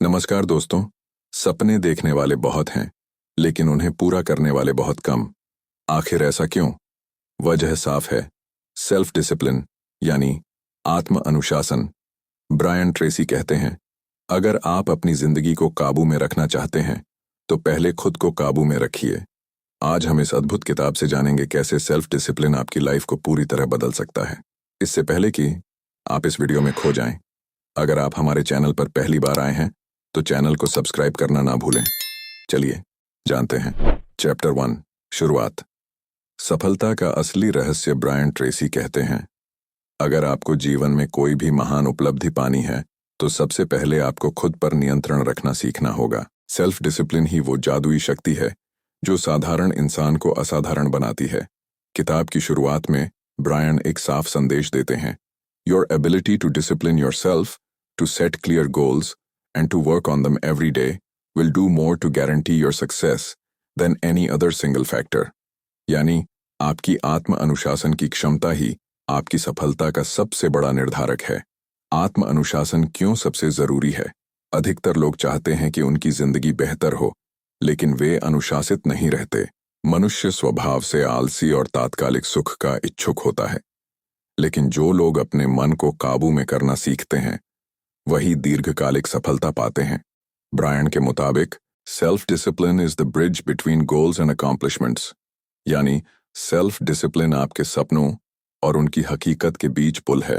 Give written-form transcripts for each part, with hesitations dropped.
नमस्कार दोस्तों। सपने देखने वाले बहुत हैं, लेकिन उन्हें पूरा करने वाले बहुत कम। आखिर ऐसा क्यों? वजह साफ है, सेल्फ डिसिप्लिन यानी आत्म अनुशासन। ब्रायन ट्रेसी कहते हैं, अगर आप अपनी जिंदगी को काबू में रखना चाहते हैं तो पहले खुद को काबू में रखिए। आज हम इस अद्भुत किताब से जानेंगे कैसे सेल्फ डिसिप्लिन आपकी लाइफ को पूरी तरह बदल सकता है। इससे पहले कि आप इस वीडियो में खो जाएं, अगर आप हमारे चैनल पर पहली बार आए हैं तो चैनल को सब्सक्राइब करना ना भूलें। चलिए जानते हैं। चैप्टर 1, शुरुआत। सफलता का असली रहस्य। ब्रायन ट्रेसी कहते हैं, अगर आपको जीवन में कोई भी महान उपलब्धि पानी है तो सबसे पहले आपको खुद पर नियंत्रण रखना सीखना होगा। सेल्फ डिसिप्लिन ही वो जादुई शक्ति है जो साधारण इंसान को असाधारण बनाती है। किताब की शुरुआत में ब्रायन एक साफ संदेश देते हैं, your ability to discipline yourself, to set clear goals and to work on them every day will do more to guarantee your success than any other single factor। यानी आपकी आत्म अनुशासन की क्षमता ही आपकी सफलता का सबसे बड़ा निर्धारक है। आत्म अनुशासन क्यों सबसे जरूरी है? अधिकतर लोग चाहते हैं कि उनकी जिंदगी बेहतर हो, लेकिन वे अनुशासित नहीं रहते। मनुष्य स्वभाव से आलसी और तात्कालिक सुख का इच्छुक होता है, लेकिन जो लोग अपने मन को काबू में करना सीखते हैं वही दीर्घकालिक सफलता पाते हैं। ब्रायन के मुताबिक self discipline is the bridge between goals and accomplishments. यानी सेल्फ डिसिप्लिन आपके सपनों और उनकी हकीकत के बीच पुल है।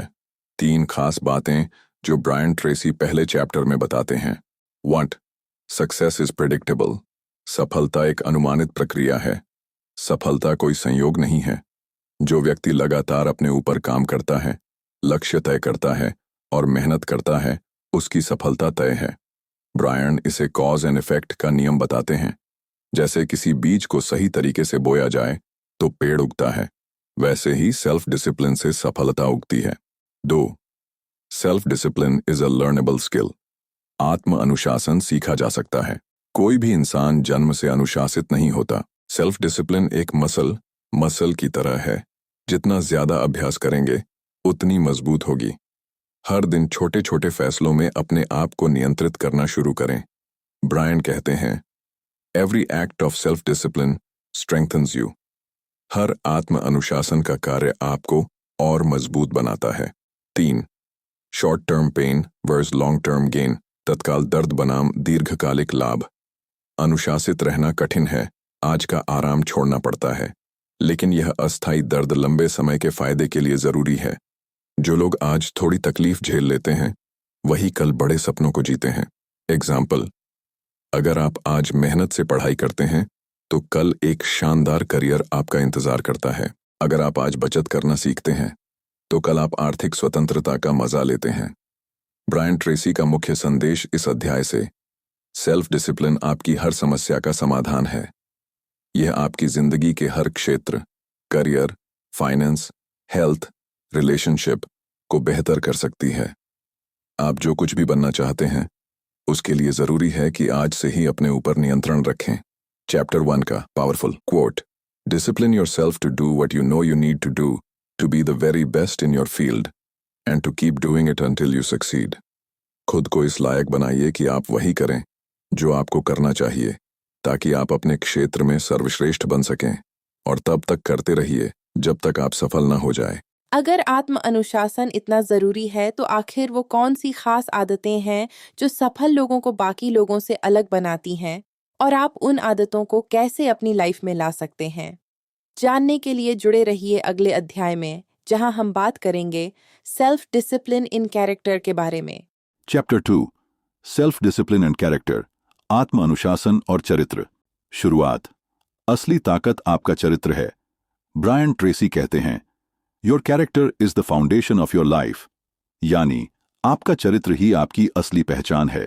3 खास बातें जो ब्रायन ट्रेसी पहले चैप्टर में बताते हैं। 1, सक्सेस इज प्रेडिक्टेबल। सफलता एक अनुमानित प्रक्रिया है। सफलता कोई संयोग नहीं है। जो व्यक्ति लगातार अपने ऊपर काम करता है, लक्ष्य तय करता है और मेहनत करता है, उसकी सफलता तय है। ब्रायन इसे कॉज एंड इफेक्ट का नियम बताते हैं। जैसे किसी बीज को सही तरीके से बोया जाए तो पेड़ उगता है, वैसे ही सेल्फ डिसिप्लिन से सफलता उगती है। 2, self discipline is a learnable skill. आत्म अनुशासन सीखा जा सकता है। कोई भी इंसान जन्म से अनुशासित नहीं होता। सेल्फ डिसिप्लिन एक मसल की तरह है। जितना ज्यादा अभ्यास करेंगे उतनी मजबूत होगी। हर दिन छोटे छोटे फैसलों में अपने आप को नियंत्रित करना शुरू करें। ब्रायन कहते हैं, every act of self discipline strengthens you. हर आत्म अनुशासन का कार्य आपको और मजबूत बनाता है। 3, short term pain versus long term gain. तत्काल दर्द बनाम दीर्घकालिक लाभ। अनुशासित रहना कठिन है, आज का आराम छोड़ना पड़ता है, लेकिन यह अस्थायी दर्द लंबे समय के फायदे के लिए जरूरी है। जो लोग आज थोड़ी तकलीफ झेल लेते हैं वही कल बड़े सपनों को जीते हैं। एग्जाम्पल, अगर आप आज मेहनत से पढ़ाई करते हैं तो कल एक शानदार करियर आपका इंतजार करता है। अगर आप आज बचत करना सीखते हैं तो कल आप आर्थिक स्वतंत्रता का मजा लेते हैं। ब्रायन ट्रेसी का मुख्य संदेश इस अध्याय से, सेल्फ डिसिप्लिन आपकी हर समस्या का समाधान है। यह आपकी जिंदगी के हर क्षेत्र, करियर, फाइनेंस, हेल्थ, रिलेशनशिप को बेहतर कर सकती है। आप जो कुछ भी बनना चाहते हैं उसके लिए जरूरी है कि आज से ही अपने ऊपर नियंत्रण रखें। चैप्टर 1 का powerful quote, discipline yourself to do what you know you need to do to be the very best in your field and to keep doing it until you succeed. खुद को इस लायक बनाइए कि आप वही करें जो आपको करना चाहिए, ताकि आप अपने क्षेत्र में सर्वश्रेष्ठ बन सकें, और तब तक करते रहिए जब तक आप सफल ना हो जाए। अगर आत्म अनुशासन इतना जरूरी है तो आखिर वो कौन सी खास आदतें हैं जो सफल लोगों को बाकी लोगों से अलग बनाती हैं, और आप उन आदतों को कैसे अपनी लाइफ में ला सकते हैं? जानने के लिए जुड़े रहिए अगले अध्याय में, जहां हम बात करेंगे सेल्फ डिसिप्लिन इन कैरेक्टर के बारे में। Chapter 2, self discipline and character. आत्म अनुशासन और चरित्र। शुरुआत। असली ताकत आपका चरित्र है। ब्रायन ट्रेसी कहते हैं, your character is the foundation of your life. यानी आपका चरित्र ही आपकी असली पहचान है।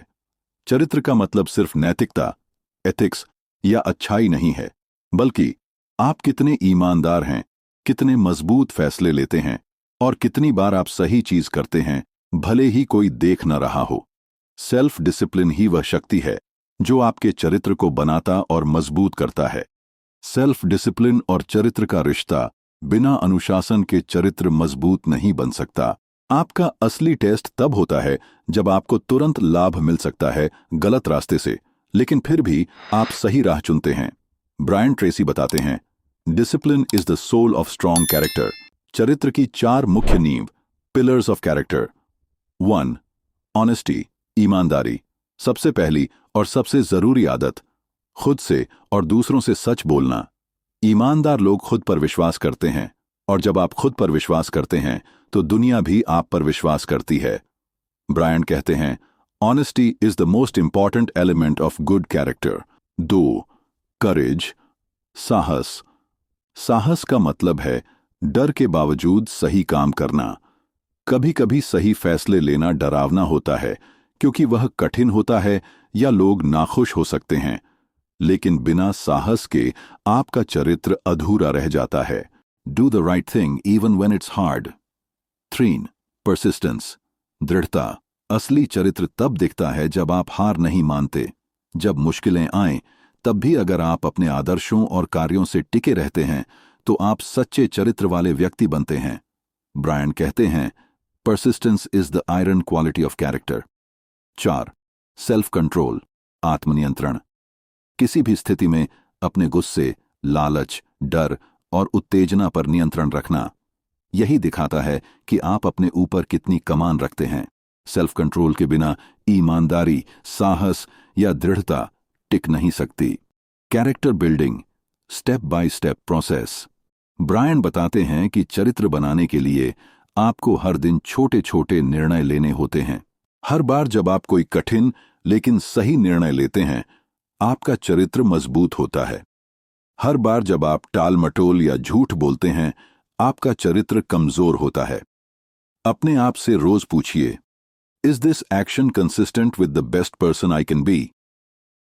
चरित्र का मतलब सिर्फ नैतिकता, एथिक्स या अच्छाई नहीं है, बल्कि आप कितने ईमानदार हैं, कितने मजबूत फैसले लेते हैं और कितनी बार आप सही चीज करते हैं भले ही कोई देख न रहा हो। सेल्फ डिसिप्लिन ही वह शक्ति है जो आपके चरित्र को बनाता और मजबूत करता है। सेल्फ डिसिप्लिन और चरित्र का रिश्ता बिना अनुशासन के चरित्र मजबूत नहीं बन सकता। आपका असली टेस्ट तब होता है जब आपको तुरंत लाभ मिल सकता है गलत रास्ते से, लेकिन फिर भी आप सही राह चुनते हैं। ब्रायन ट्रेसी बताते हैं, discipline is the soul of strong character. चरित्र की 4 मुख्य नींव, पिलर्स ऑफ कैरेक्टर। 1. ऑनेस्टी, ईमानदारी। सबसे पहली और सबसे जरूरी आदत, खुद से और दूसरों से सच बोलना। ईमानदार लोग खुद पर विश्वास करते हैं, और जब आप खुद पर विश्वास करते हैं तो दुनिया भी आप पर विश्वास करती है। ब्रायन कहते हैं, honesty is the most important element of good character. 2. करेज, साहस। साहस का मतलब है डर के बावजूद सही काम करना। कभी कभी सही फैसले लेना डरावना होता है, क्योंकि वह कठिन होता है या लोग नाखुश हो सकते हैं, लेकिन बिना साहस के आपका चरित्र अधूरा रह जाता है। Do the right thing even when it's hard. 3. Persistence, दृढ़ता। असली चरित्र तब दिखता है जब आप हार नहीं मानते। जब मुश्किलें आएं, तब भी अगर आप अपने आदर्शों और कार्यों से टिके रहते हैं तो आप सच्चे चरित्र वाले व्यक्ति बनते हैं। ब्रायन कहते हैं, persistence is the iron quality of character. 4. Self control, आत्मनियंत्रण। किसी भी स्थिति में अपने गुस्से, लालच, डर और उत्तेजना पर नियंत्रण रखना, यही दिखाता है कि आप अपने ऊपर कितनी कमान रखते हैं। सेल्फ कंट्रोल के बिना ईमानदारी, साहस या दृढ़ता टिक नहीं सकती। Character building, step by step process. Brian बताते हैं कि चरित्र बनाने के लिए आपको हर दिन छोटे छोटे निर्णय लेने होते हैं। हर बार जब आप कोई कठिन लेकिन सही निर्णय लेते हैं, आपका चरित्र मजबूत होता है। हर बार जब आप टाल मटोल या झूठ बोलते हैं, आपका चरित्र कमजोर होता है। अपने आप से रोज पूछिए, is this action consistent with the best person I can be?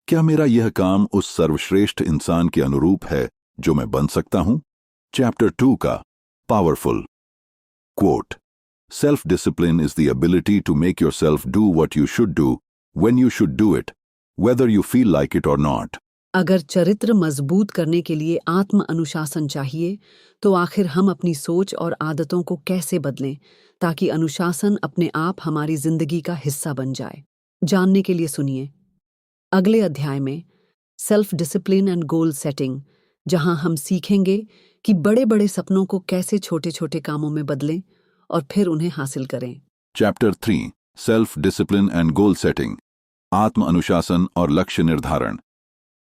क्या मेरा यह काम उस सर्वश्रेष्ठ इंसान के अनुरूप है जो मैं बन सकता हूं? चैप्टर 2 का powerful quote, self discipline is the ability to make yourself do what you should do when you should do it, whether you feel like it or not. अगर चरित्र मजबूत करने के लिए आत्म अनुशासन चाहिए, तो आखिर हम अपनी सोच और आदतों को कैसे बदलें ताकि अनुशासन अपने आप हमारी जिंदगी का हिस्सा बन जाए? जानने के लिए सुनिए अगले अध्याय में self discipline and goal setting, जहां हम सीखेंगे कि बड़े बड़े सपनों को कैसे छोटे छोटे कामों में बदलें और फिर उन्हें हासिल करें। Chapter 3, self discipline and goal setting, आत्म अनुशासन और लक्ष्य निर्धारण।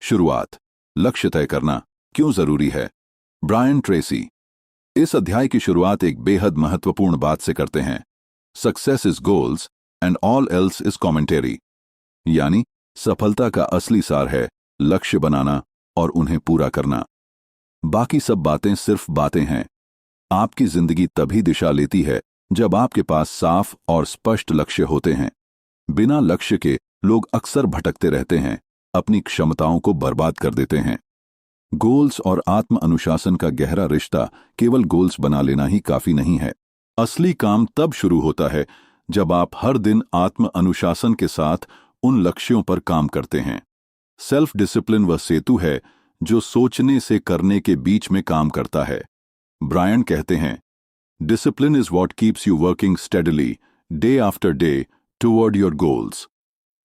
शुरुआत, लक्ष्य तय करना क्यों जरूरी है? ब्रायन ट्रेसी इस अध्याय की शुरुआत एक बेहद महत्वपूर्ण बात से करते हैं, success is goals and all else is commentary. यानी सफलता का असली सार है लक्ष्य बनाना और उन्हें पूरा करना। बाकी सब बातें सिर्फ बातें हैं। आपकी जिंदगी तभी दिशा लेती है जब आपके पास साफ और स्पष्ट लक्ष्य होते हैं। बिना लक्ष्य के लोग अक्सर भटकते रहते हैं, अपनी क्षमताओं को बर्बाद कर देते हैं। गोल्स और आत्म अनुशासन का गहरा रिश्ता केवल गोल्स बना लेना ही काफी नहीं है। असली काम तब शुरू होता है जब आप हर दिन आत्म अनुशासन के साथ उन लक्ष्यों पर काम करते हैं। सेल्फ डिसिप्लिन वह सेतु है जो सोचने से करने के बीच में काम करता है। ब्रायन कहते हैं, discipline is what keeps you working steadily day after day toward your goals.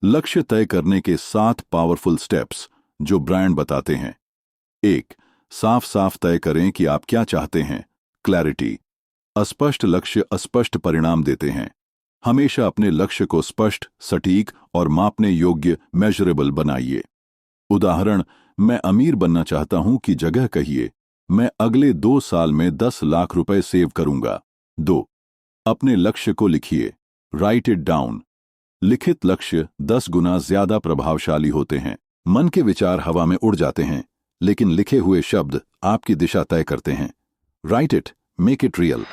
लक्ष्य तय करने के 7 पावरफुल स्टेप्स जो ब्रायन बताते हैं। 1. साफ साफ तय करें कि आप क्या चाहते हैं, क्लैरिटी। अस्पष्ट लक्ष्य अस्पष्ट परिणाम देते हैं। हमेशा अपने लक्ष्य को स्पष्ट, सटीक और मापने योग्य, मेजरेबल बनाइए। उदाहरण, मैं अमीर बनना चाहता हूं की जगह कहिए, मैं अगले 2 साल में 10 लाख रुपए सेव करूंगा। 2. अपने लक्ष्य को लिखिए, राइट इट डाउन। लिखित लक्ष्य 10 गुना ज्यादा प्रभावशाली होते हैं। मन के विचार हवा में उड़ जाते हैं, लेकिन लिखे हुए शब्द आपकी दिशा तय करते हैं। Right it, make it real.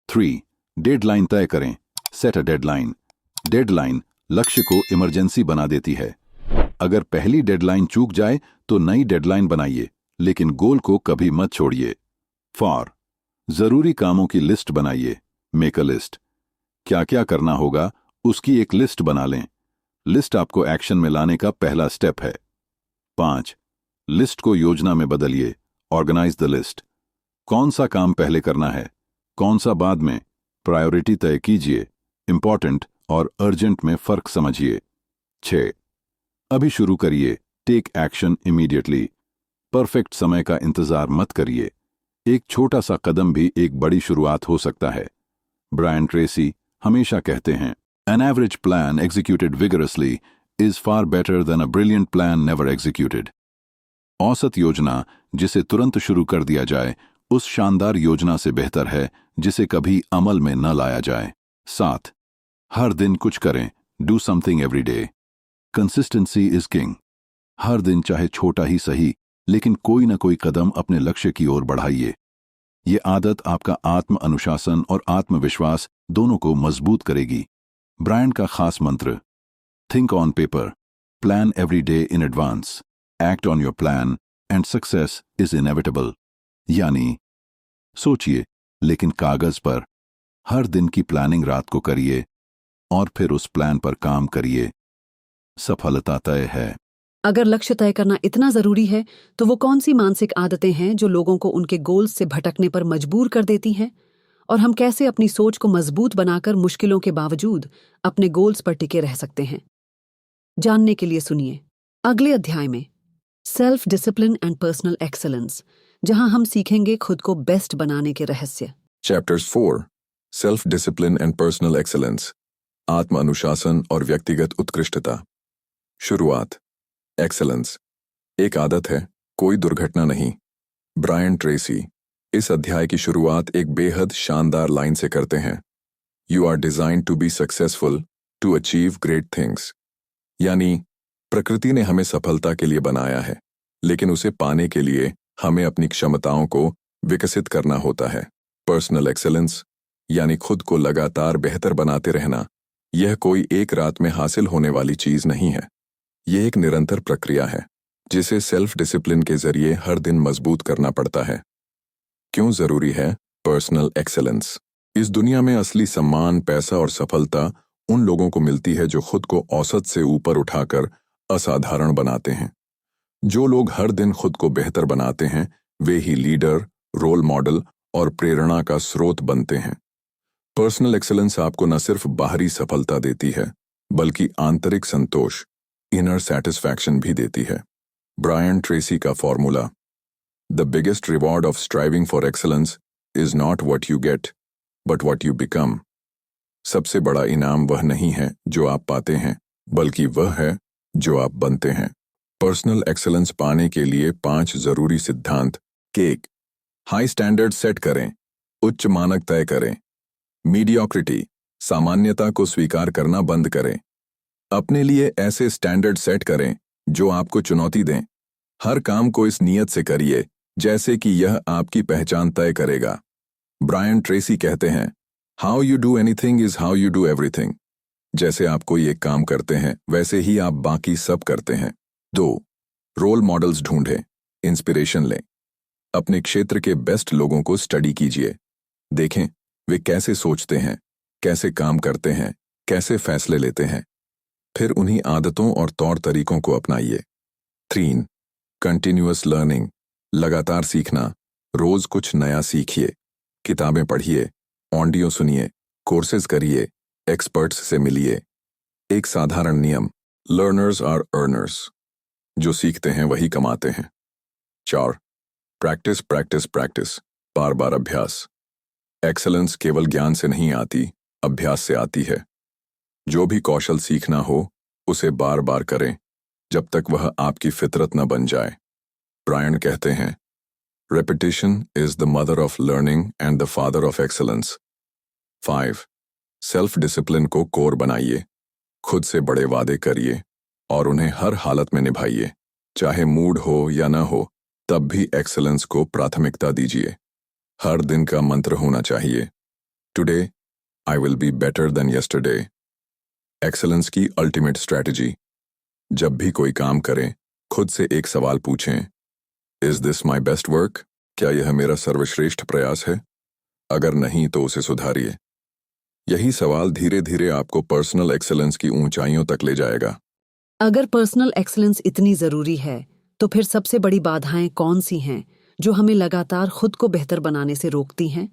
3. Deadline तय करें, सेट अ डेडलाइन। डेडलाइन लक्ष्य को इमरजेंसी बना देती है। अगर पहली डेडलाइन चूक जाए तो नई डेडलाइन बनाइए, लेकिन गोल को कभी मत छोड़िए। 4. जरूरी कामों की लिस्ट बनाइए, मेक अ लिस्ट। क्या क्या करना होगा उसकी एक लिस्ट बना लें। लिस्ट आपको एक्शन में लाने का पहला स्टेप है। 5. लिस्ट को योजना में बदलिए, ऑर्गेनाइज द लिस्ट। कौन सा काम पहले करना है, कौन सा बाद में, प्रायोरिटी तय कीजिए, इंपॉर्टेंट और अर्जेंट में फर्क समझिए। 6. अभी शुरू करिए, टेक एक्शन इमीडिएटली। परफेक्ट समय का इंतजार मत करिए, एक छोटा सा कदम भी एक बड़ी शुरुआत हो सकता है। ब्रायन ट्रेसी हमेशा कहते हैं, an average plan executed vigorously is far better than a brilliant plan never executed. औसत योजना जिसे तुरंत शुरू कर दिया जाए उस शानदार योजना से बेहतर है जिसे कभी अमल में न लाया जाए। 7. हर दिन कुछ करें, do something every day. Consistency is king. हर दिन चाहे छोटा ही सही, लेकिन कोई न कोई कदम अपने लक्ष्य की ओर बढ़ाइए। ये आदत आपका आत्म अनुशासन और आत्मविश्वास दोनों को मजबूत करेगी। ब्रायन का खास मंत्र, think on paper, plan every day in advance, act on your plan and success is inevitable. यानी सोचिए लेकिन कागज पर, हर दिन की प्लानिंग रात को करिए और फिर उस प्लान पर काम करिए। सफलता तय है। अगर लक्ष्य तय करना इतना जरूरी है तो वो कौन सी मानसिक आदतें हैं जो लोगों को उनके गोल्स से भटकने पर मजबूर कर देती हैं? और हम कैसे अपनी सोच को मजबूत बनाकर मुश्किलों के बावजूद अपने गोल्स पर टिके रह सकते हैं? जानने के लिए सुनिए अगले अध्याय में self discipline and personal excellence, जहां हम सीखेंगे खुद को बेस्ट बनाने के रहस्य। Chapters 4 self discipline and personal excellence, आत्म अनुशासन और व्यक्तिगत उत्कृष्टता। शुरुआत। एक्सेलेंस एक आदत है, कोई दुर्घटना नहीं। ब्रायन ट्रेसी इस अध्याय की शुरुआत एक बेहद शानदार लाइन से करते हैं, you are designed to be successful to achieve great things. यानी प्रकृति ने हमें सफलता के लिए बनाया है, लेकिन उसे पाने के लिए हमें अपनी क्षमताओं को विकसित करना होता है। पर्सनल एक्सेलेंस यानी खुद को लगातार बेहतर बनाते रहना, यह कोई एक रात में हासिल होने वाली चीज नहीं है। यह एक निरंतर प्रक्रिया है जिसे सेल्फ डिसिप्लिन के जरिए हर दिन मजबूत करना पड़ता है। क्यों जरूरी है पर्सनल एक्सेलेंस? इस दुनिया में असली सम्मान, पैसा और सफलता उन लोगों को मिलती है जो खुद को औसत से ऊपर उठाकर असाधारण बनाते हैं। जो लोग हर दिन खुद को बेहतर बनाते हैं वे ही लीडर, रोल मॉडल और प्रेरणा का स्रोत बनते हैं। पर्सनल एक्सेलेंस आपको न सिर्फ बाहरी सफलता देती है बल्कि आंतरिक संतोष, इनर सैटिस्फैक्शन भी देती है। ब्रायन ट्रेसी का formula, the biggest reward of striving for excellence is not what you get but what you become. सबसे बड़ा इनाम वह नहीं है जो आप पाते हैं, बल्कि वह है जो आप बनते हैं। पर्सनल एक्सेलेंस पाने के लिए 5 जरूरी सिद्धांत। केक हाई स्टैंडर्ड सेट करें, उच्च मानक तय करें। मीडियोक्रिटी सामान्यता को स्वीकार करना बंद करें। अपने लिए ऐसे स्टैंडर्ड सेट करें जो आपको चुनौती दें। हर काम को इस नियत से करिए जैसे कि यह आपकी पहचान तय करेगा। ब्रायन ट्रेसी कहते हैं, how you do anything is how you do everything. जैसे आप कोई एक काम करते हैं वैसे ही आप बाकी सब करते हैं। 2. रोल मॉडल्स ढूंढें, इंस्पिरेशन लें। अपने क्षेत्र के बेस्ट लोगों को स्टडी कीजिए, देखें वे कैसे सोचते हैं, कैसे काम करते हैं, कैसे फैसले लेते हैं। फिर उन्हीं आदतों और तौर तरीकों को अपनाइए। 3. कंटिन्यूअस लर्निंग, लगातार सीखना। रोज कुछ नया सीखिए, किताबें पढ़िए, ऑडियो सुनिए, कोर्सेज करिए, एक्सपर्ट्स से मिलिए। एक साधारण नियम, लर्नर्स आर अर्नर्स, जो सीखते हैं वही कमाते हैं। 4. प्रैक्टिस प्रैक्टिस प्रैक्टिस, बार बार अभ्यास। एक्सेलेंस केवल ज्ञान से नहीं आती, अभ्यास से आती है। जो भी कौशल सीखना हो उसे बार बार करें जब तक वह आपकी फितरत न बन जाए। ब्रायन कहते हैं, repetition is the mother of learning and the father of excellence. 5. Self discipline को कोर बनाइए, खुद से बड़े वादे करिए और उन्हें हर हालत में निभाइए। चाहे मूड हो या न हो, तब भी एक्सेलेंस को प्राथमिकता दीजिए। हर दिन का मंत्र होना चाहिए, today I will be better than yesterday. Excellence की अल्टीमेट स्ट्रैटेजी, जब भी कोई काम करें खुद से एक सवाल पूछें, is this my best work? क्या यह मेरा सर्वश्रेष्ठ प्रयास है? अगर नहीं तो उसे सुधारिए। यही सवाल धीरे धीरे आपको पर्सनल एक्सेलेंस की ऊंचाइयों तक ले जाएगा। अगर पर्सनल एक्सेलेंस इतनी जरूरी है तो फिर सबसे बड़ी बाधाएं कौन सी हैं जो हमें लगातार खुद को बेहतर बनाने से रोकती हैं?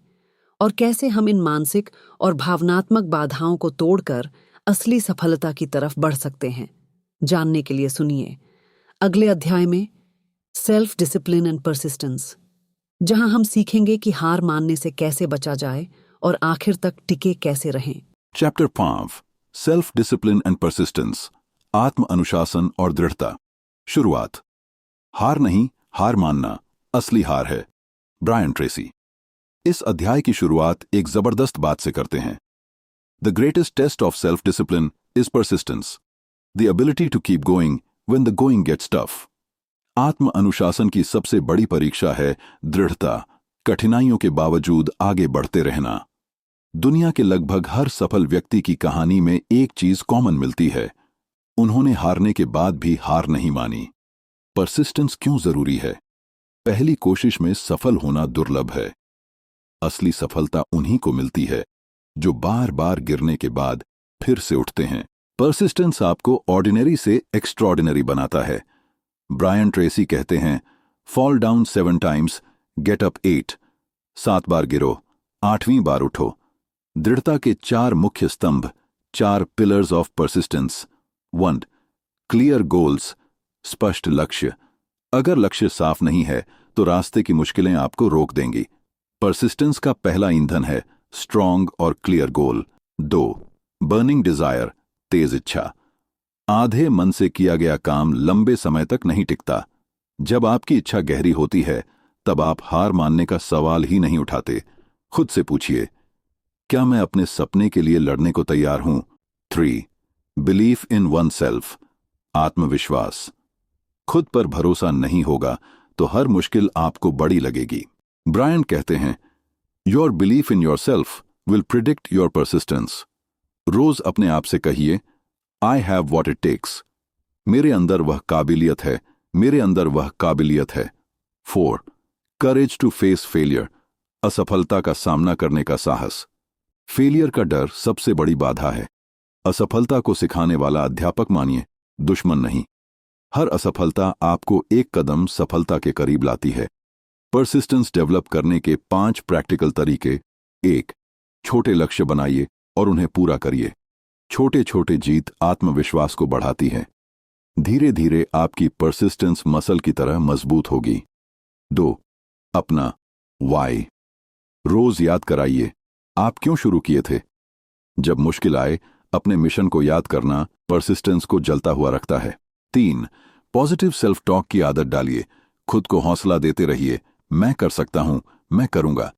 और कैसे हम इन मानसिक और भावनात्मक बाधाओं को तोड़कर असली सफलता की तरफ बढ़ सकते हैं। जानने के लिए सुनिए अगले अध्याय में सेल्फ डिसिप्लिन एंड परसिस्टेंस, जहां हम सीखेंगे कि हार मानने से कैसे बचा जाए और आखिर तक टिके कैसे रहें। Chapter 5 self discipline and persistence, आत्म अनुशासन और दृढ़ता। शुरुआत। हार नहीं, हार मानना असली हार है। Brian Tracy. इस अध्याय की शुरुआत एक जबरदस्त बात से करते हैं। The greatest test of self discipline is persistence, the ability to keep going when the going gets tough. आत्म अनुशासन की सबसे बड़ी परीक्षा है दृढ़ता, कठिनाइयों के बावजूद आगे बढ़ते रहना। दुनिया के लगभग हर सफल व्यक्ति की कहानी में एक चीज कॉमन मिलती है, उन्होंने हारने के बाद भी हार नहीं मानी। परसिस्टेंस क्यों जरूरी है? पहली कोशिश में सफल होना दुर्लभ है। असली सफलता उन्हीं को मिलती है जो बार बार गिरने के बाद फिर से उठते हैं। परसिस्टेंस आपको ऑर्डिनरी से एक्स्ट्रॉर्डिनरी बनाता है। ब्रायन ट्रेसी कहते हैं, fall down 7 times, get up 8। 7 बार गिरो, 8वीं बार उठो। दृढ़ता के 4 मुख्य स्तंभ, 4 pillars of persistence. 1. Clear goals, स्पष्ट लक्ष्य। अगर लक्ष्य साफ नहीं है तो रास्ते की मुश्किलें आपको रोक देंगी। परसिस्टेंस का पहला ईंधन है स्ट्रॉन्ग और क्लियर गोल। 2. बर्निंग डिजायर, तेज इच्छा। आधे मन से किया गया काम लंबे समय तक नहीं टिकता। जब आपकी इच्छा गहरी होती है तब आप हार मानने का सवाल ही नहीं उठाते। खुद से पूछिए, क्या मैं अपने सपने के लिए लड़ने को तैयार हूं? 3. बिलीफ इन वन सेल्फ, आत्मविश्वास। खुद पर भरोसा नहीं होगा तो हर मुश्किल आपको बड़ी लगेगी। ब्रायन कहते हैं, your belief in yourself will predict your persistence. रोज अपने आप से कहिए, I have what it takes. मेरे अंदर वह काबिलियत है, मेरे अंदर वह काबिलियत है। 4. करेज टू फेस फेलियर, असफलता का सामना करने का साहस। फेलियर का डर सबसे बड़ी बाधा है। असफलता को सिखाने वाला अध्यापक मानिए, दुश्मन नहीं। हर असफलता आपको एक कदम सफलता के करीब लाती है। परसिस्टेंस डेवलप करने के 5 प्रैक्टिकल तरीके। 1. छोटे लक्ष्य बनाइए और उन्हें पूरा करिए। छोटे छोटे जीत आत्मविश्वास को बढ़ाती है। धीरे धीरे आपकी परसिस्टेंस मसल की तरह मजबूत होगी। 2. अपना वाई रोज याद कराइए, आप क्यों शुरू किए थे। जब मुश्किल आए अपने मिशन को याद करना परसिस्टेंस को जलता हुआ रखता है। 3. पॉजिटिव सेल्फ टॉक की आदत डालिए, खुद को हौसला देते रहिए, मैं कर सकता हूं, मैं करूंगा।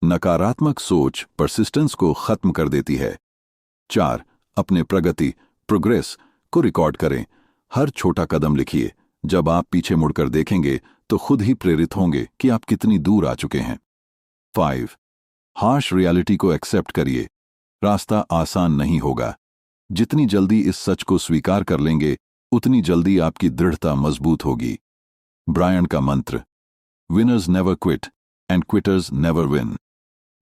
नकारात्मक सोच परसिस्टेंस को खत्म कर देती है। 4. अपने प्रगति प्रोग्रेस को रिकॉर्ड करें, हर छोटा कदम लिखिए। जब आप पीछे मुड़कर देखेंगे तो खुद ही प्रेरित होंगे कि आप कितनी दूर आ चुके हैं। 5. हार्श रियलिटी को एक्सेप्ट करिए, रास्ता आसान नहीं होगा। जितनी जल्दी इस सच को स्वीकार कर लेंगे उतनी जल्दी आपकी दृढ़ता मजबूत होगी। ब्रायन का मंत्र, winners never quit and quitters never win.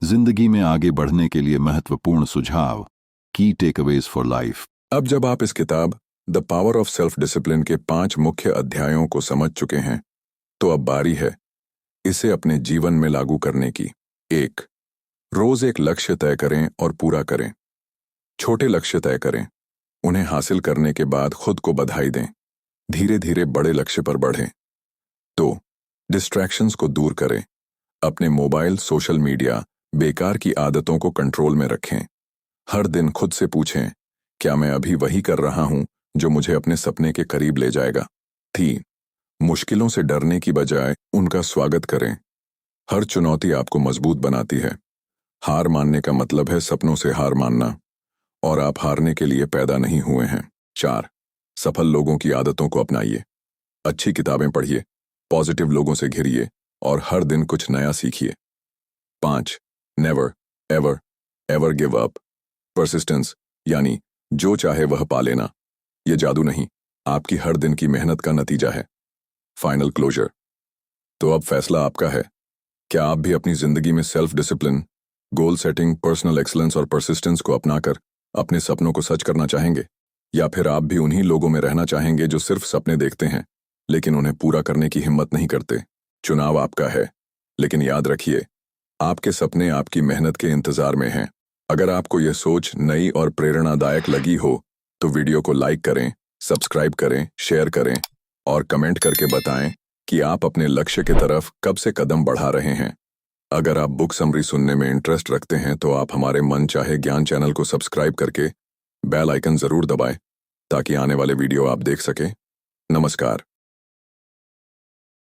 जिंदगी में आगे बढ़ने के लिए महत्वपूर्ण सुझाव, की टेकअवेज फॉर लाइफ। अब जब आप इस किताब the power of self discipline के 5 मुख्य अध्यायों को समझ चुके हैं तो अब बारी है इसे अपने जीवन में लागू करने की। 1. रोज एक लक्ष्य तय करें और पूरा करें। छोटे लक्ष्य तय करें, उन्हें हासिल करने के बाद खुद को बधाई दें। धीरे धीरे बड़े लक्ष्य पर बढ़ें। 2. डिस्ट्रैक्शंस को दूर करें, अपने मोबाइल, सोशल मीडिया, बेकार की आदतों को कंट्रोल में रखें। हर दिन खुद से पूछें, क्या मैं अभी वही कर रहा हूं जो मुझे अपने सपने के करीब ले जाएगा। 3. मुश्किलों से डरने की बजाय उनका स्वागत करें। हर चुनौती आपको मजबूत बनाती है। हार मानने का मतलब है सपनों से हार मानना, और आप हारने के लिए पैदा नहीं हुए हैं। 4. सफल लोगों की आदतों को अपनाइए, अच्छी किताबें पढ़िए, पॉजिटिव लोगों से घिरिए और हर दिन कुछ नया सीखिए। 5. Never ever ever give up. Persistence यानी जो चाहे वह पा लेना। यह जादू नहीं, आपकी हर दिन की मेहनत का नतीजा है। Final closure. तो अब फैसला आपका है, क्या आप भी अपनी जिंदगी में self discipline, goal setting, personal excellence और परसिस्टेंस को अपनाकर अपने सपनों को सच करना चाहेंगे, या फिर आप भी उन्हीं लोगों में रहना चाहेंगे जो सिर्फ सपने देखते हैं लेकिन उन्हें पूरा करने की हिम्मत नहीं करते। चुनाव आपका है, लेकिन याद रखिए, आपके सपने आपकी मेहनत के इंतजार में हैं। अगर आपको यह सोच नई और प्रेरणादायक लगी हो तो वीडियो को लाइक करें, सब्सक्राइब करें, शेयर करें और कमेंट करके बताएं कि आप अपने लक्ष्य की तरफ कब से कदम बढ़ा रहे हैं। अगर आप बुक समरी सुनने में इंटरेस्ट रखते हैं तो आप हमारे मन चाहे ज्ञान चैनल को सब्सक्राइब करके बेल आइकन जरूर दबाएं ताकि आने वाले वीडियो आप देख सकें। नमस्कार।